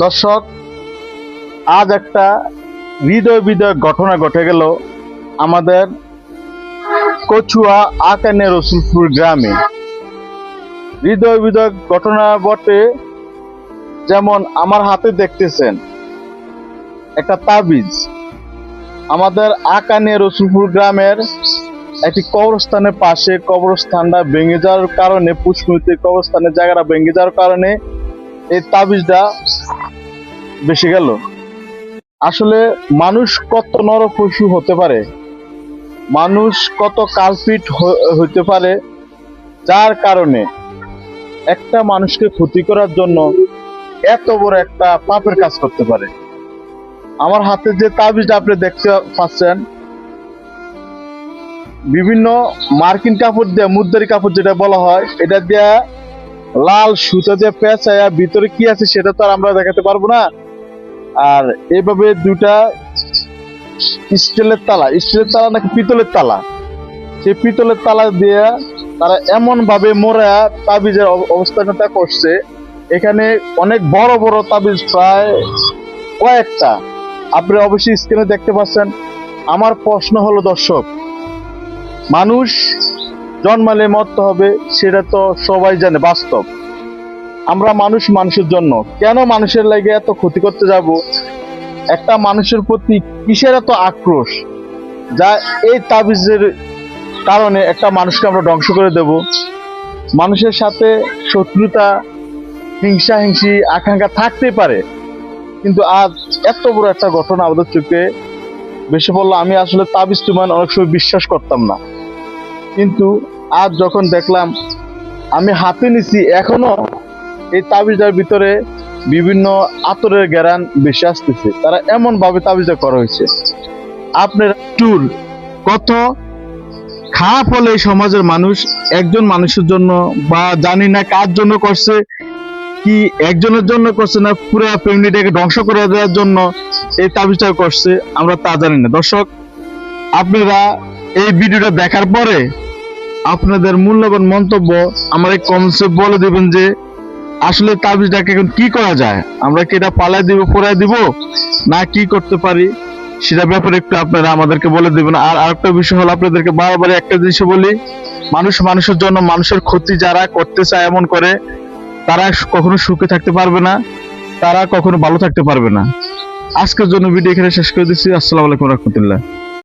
দর্শক, আজ একটা হৃদয় বিদয় ঘটনা ঘটে গেল আমাদের কচুয়া আকানে রসুলপুর গ্রামে। হৃদয় বিদয় ঘটনা বটে, যেমন আমার হাতে দেখতেছেন একটা তাবিজ। আমাদের আকানে রসুলপুর গ্রামের একটি কবরস্থানের পাশে কবরস্থানটা ভেঙে যাওয়ার কারণে, পুষ্পমিত্র কবরস্থানের জায়গাটা ভেঙে যাওয়ার কারণে এই তাবিজটা বেশি গেল। আসলে মানুষ কত নরপশু হতে পারে, মানুষ কত কালপিট হইতে পারে, যার কারণে একটা মানুষকে ক্ষতি করার জন্য এত বড় একটা পাপের কাজ করতে পারে। আমার হাতে যে তাবিজটা আপনি দেখতে পাচ্ছেন, বিভিন্ন মার্কিন কাপড় দিয়ে, মুদ্রারি কাপড় যেটা বলা হয়, এটা দিয়ে লাল সুতা দিয়ে পেঁচায়া ভিতরে কি আছে সেটা তো আর আমরা দেখাতে পারবো না। আর এইভাবে দুটা স্টিলের তালা নাকি পিতলের তালা, সেই পিতলের তালা দিয়ে তারা এমন ভাবে মোড়া তাবিজের অবস্থানটা করছে। এখানে অনেক বড় বড় তাবিজ, প্রায় কয়েকটা, আপনি অবশ্যই স্ক্রিনে দেখতে পাচ্ছেন। আমার প্রশ্ন হলো দর্শক, মানুষ জন্মালে মরতে হবে, সেটা তো সবাই জানে, বাস্তব। আমরা মানুষ মানুষের জন্য, কেন মানুষের লাগে এত ক্ষতি করতে যাব? একটা মানুষের প্রতি কিসের এত আক্রোশ, যা এই তাবিজের কারণে একটা মানুষকে আমরা ধ্বংস করে দেব? মানুষের সাথে শত্রুতা, হিংসা হিংসি আকাঙ্ক্ষা থাকতেই পারে, কিন্তু আজ এত বড় একটা ঘটনা আমাদের চোখে বেশি পড়লো। আমি আসলে তাবিজ তুমান অনেক সময় বিশ্বাস করতাম না, কিন্তু আজ যখন দেখলাম, আমি হাতে নিছি, এখনো এই তাবিজটার ভিতরে বিভিন্ন আতরের ঘেরান বেশি আসতেছে। তারা এমন ভাবে তাবিজটা করা হয়েছে, আপনার টুর কত খারাপ হলে এই সমাজের মানুষ একজন মানুষের জন্য, বা জানি না কার জন্য করছে, কি একজনের জন্য করছে না পুরো ফ্যামিলিটাকে ধ্বংস করে দেওয়ার জন্য এই তাবিজটা করছে, আমরা তা জানি না। দর্শক, আপনারা এই ভিডিওটা দেখার পরে আপনাদের মূল্যবান মন্তব্য আমার এই কমেন্টসে বলে দিবেন যে আসলে তাবিজটাকে এখন কি করা যায়, আমরা কি এটা পালাই দিব, পড়াই দিব, না কি করতে পারি, সেটা ব্যাপারে একটু আপনারা আমাদেরকে বলে দিবেন। আর আরেকটা বিষয় হলো, আপনাদেরকে বারবার একটা জিনিস বলি, মানুষ মানুষের জন্য মানুষের ক্ষতি যারা করতে চায় এমন করে, তারা কখনো সুখে থাকতে পারবে না, তারা কখনো ভালো থাকতে পারবে না। আজকের জন্য ভিডিও এখানে শেষ করে দিচ্ছি। আসসালামু আলাইকুম রহমতুল্লাহ।